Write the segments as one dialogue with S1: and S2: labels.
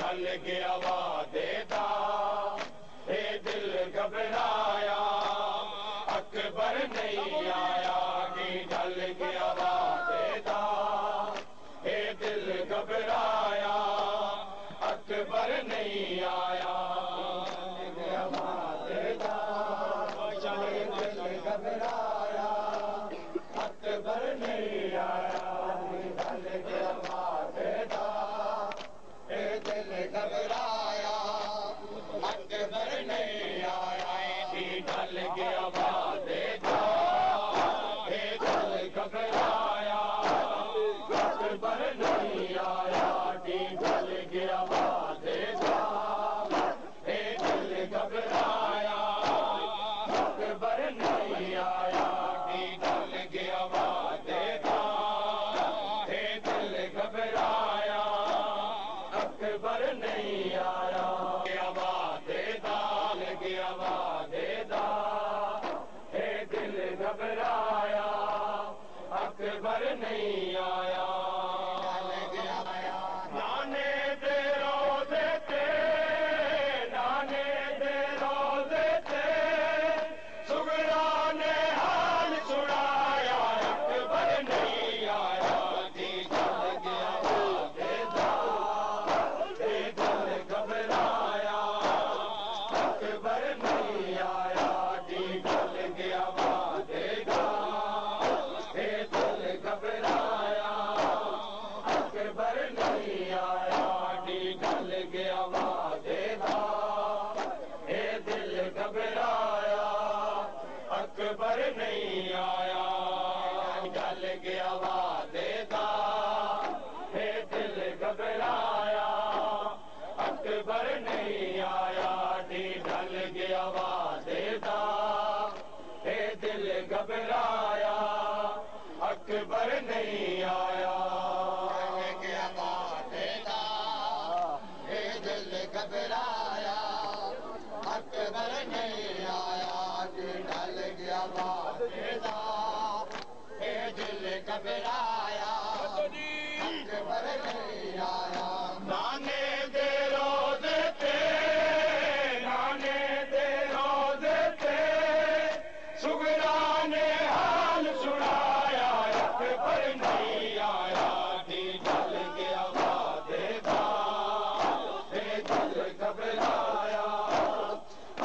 S1: ढल गया वादे दा, हे दिल घबराया अकबर नहीं आया नी ढल गया वादे दा, हे दिल घबराया अकबर नहीं आया वादे दा, हे दिल घबराया अकबर नहीं आया ढल गया वादे दा, हे दिल घबराया अकबर नहीं आया ढल गया वादे दा, हे दिल घबराया अकबर नहीं आया ढल गया वादे दा, हे दिल घबराया अकबर नहीं आया ढल गया वादे दा, हे दिल घबराया अकबर नहीं आया वादे दा, गया वादे दा, हे दिल घबराया अकबर नहीं आया नाने दे रोज़े ते, नाने दे रोज़े ते सुगरा ने हाल सुनाया अकबर नहीं आया दी ढल गया वादे दा, हे दिल घबराया अकबर नहीं आया दी ढल गया वादे दा, हे दिल घबराया अकबर नहीं आया दी ढल गया वादे दा, हे दिल घबराया अकबर नहीं आया ढल गया वादे दा, हे दिल घबराया अकबर नहीं आया ढल गया वादे दा, हे दिल घबराया अकबर नहीं आया गया वादे दा, हे दिल घबराया अकबर नहीं आया ढल गया वादे दा, हे दिल घबराया अकबर नहीं आया नाने दे रोज़े ते, नाने दे रोज़े ते सुगरा ने हाल सुनाया अकबर नहीं आया दी ढल गया वादे दा, हे दिल घबराया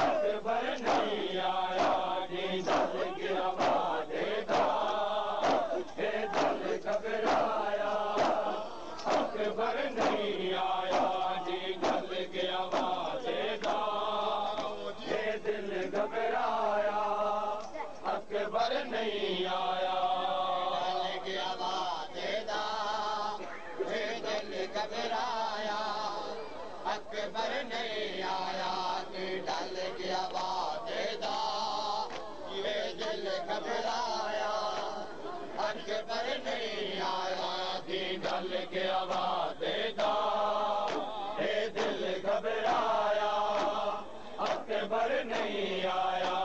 S1: अकबर नहीं आया दी ढल गया वादे दा, हे दिल घबराया अकबर नहीं आया दी ढल गया वादे दा, हे दिल घबराया अकबर नहीं आया ढल गया वादे दा, हे दिल घबराया अकबर नहीं आया ढल गया वादे दा, हे दिल घबराया अकबर नहीं आया ढल गया वादे दा, हे दिल घबराया अकबर नहीं आया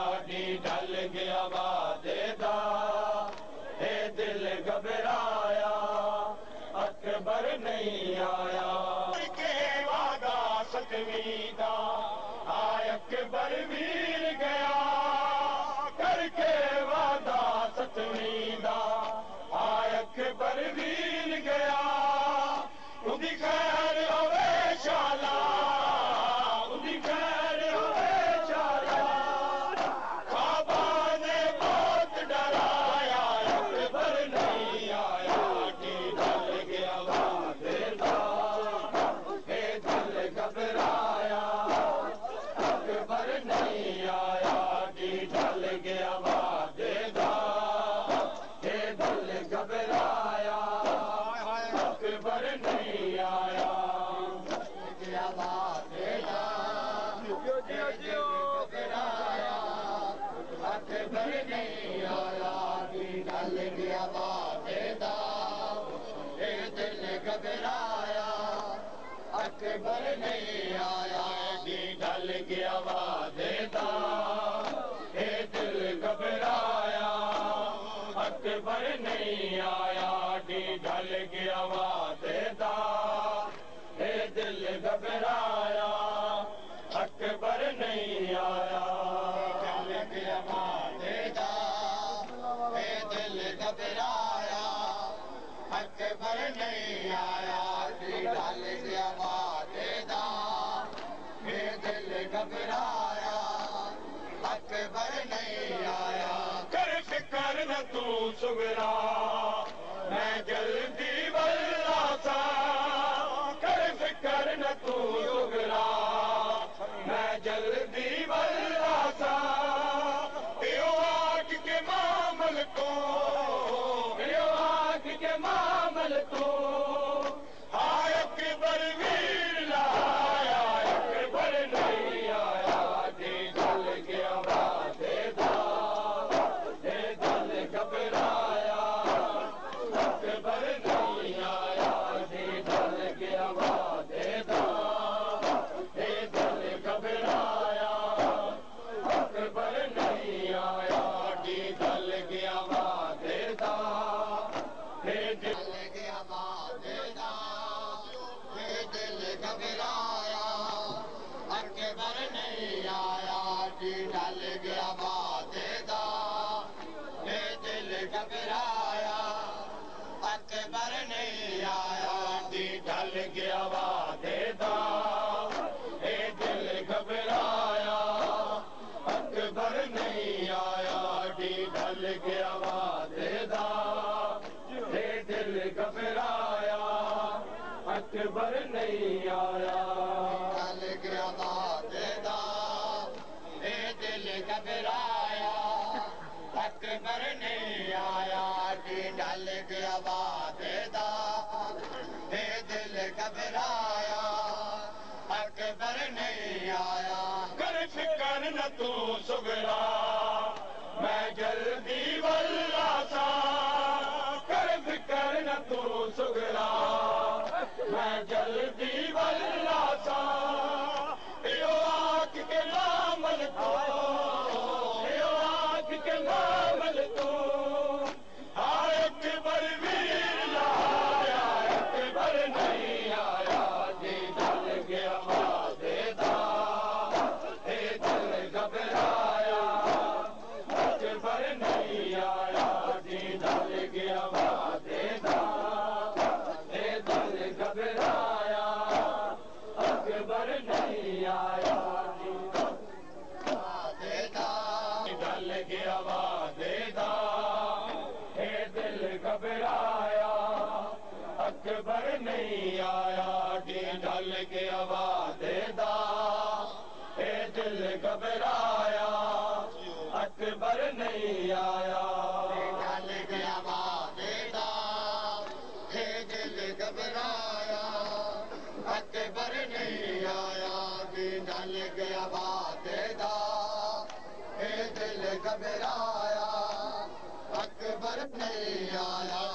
S1: ढल गया वादे दा, हे दिल घबराया अकबर नहीं आया के वादा सतवीं दा आय अकबर वीर गया करके वादा सतवीं दा आय अकबर वीर गया उदी खैर होवे शाला, उदी खैर होवे शाला ख्वाबा ने बहुत डराया अकबर नहीं आया ढल गया वादे दा, हे दिल घबराया अकबर नहीं आया ढल गया वादे दा, हे दिल घबराया अकबर नहीं आया गया वादे दा, घबराया अकबर नहीं आया ढल गया वादे दा, हे दिल घबराया अकबर नहीं आया ढल गया वादे दा, हे दिल घबराया अकबर नहीं आया ढल गया वादे दा, हे दिल घबरा सुगरा मैं जल्दी वल्ला सा कर फिकर न तू सुगरा मैं जल्दी वल्ला सा यो आग के मामल को यो आग के मामल को आय अकबर वीर लाया अकबर नहीं आया जी जल गया वादेदा ये दिल घबराया अकबर नहीं आया जी जल गया वादेदा ये दिल घबराया अकबर नहीं आया जी जल गया वादेदा ये दिल गया वादेदा ये दिल घबराया अकबर नहीं आया जी ढल गया वादेदा ये दिल घबराया अकबर नहीं आया जी ढल गया वादेदा ये दिल घबराया अकबर नहीं आया जी ढल गया वादेदा ये दिल घबराया अकबर नहीं आया ढल गया वादेदा ये दिल घबराया अकबर नहीं आया जी ढल गया वादेदा ये दिल घबराया अकबर नहीं आया कर फिकर न तू सुगरा मैं जल्दी वल्ला सा कर फिकर न तू सुगरा मैं जल्दी वल्ला सा यो आग के मामल को यो आग के मामल को आय अकबर वीर लाया अकबर नहीं आया जी जल गया वादेदा ये दिल घबराया अकबर नहीं आया जी जल गया वादेदा ये दिल घबराया अकबर नहीं आया जी वादेदा ढल गया वादेदा ये दिल घबराया अकबर नहीं आया जी ढल गया वादेदा ये दिल घबराया अकबर नहीं आया ढल गया वादेदा ये दिल घबराया अकबर नहीं आया जी ढल गया वादेदा ये दिल घबराया अकबर नहीं आया